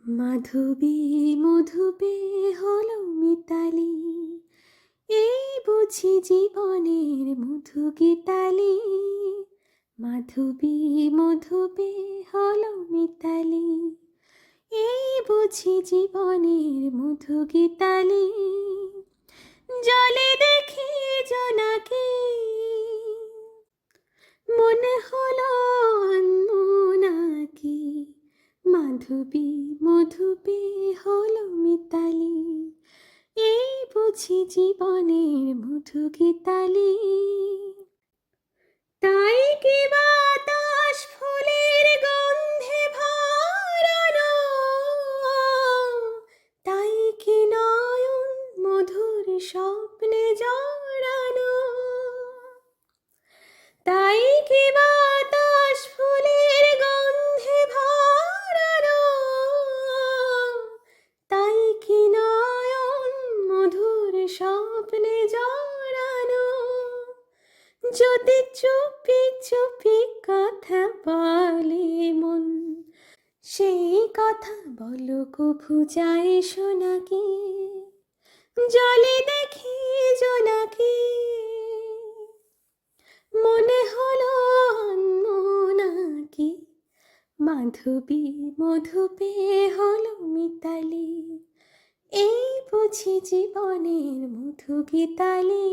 মাধবী মধুপে হলো মিতালি, এই বুঝি জীবনের মধু গীতালি। মাধবী মধুপে হলো মিতালি, এই বুঝি জীবনের মধু গীতালি। জলে দেখি জোনাকি, মনে হলো নাকি। মাধবী মধুপে হলো মিতালি, এই বুঝি জীবনের মধু গীতালি। তাই কি বাতাস ফুলের গন্ধে ভরানো, তাই কি নয়ন মধুর স্বপ্নে জড়ানো। তাই কি বাতাস ফুলের গন্ধে ভরানো, তাই কি নয়ন মধুর স্বপ্নে জড়ানো। যদি চুপি চুপি কথা বলে মন, সেই কথা বলো কভু যায় শোনাকি। জলে দেখি জোনাকি, মনে হলো নাকি। মাধবী মধুপে হলো মিতালি, এই বুঝি জীবনের মধু গীতালি।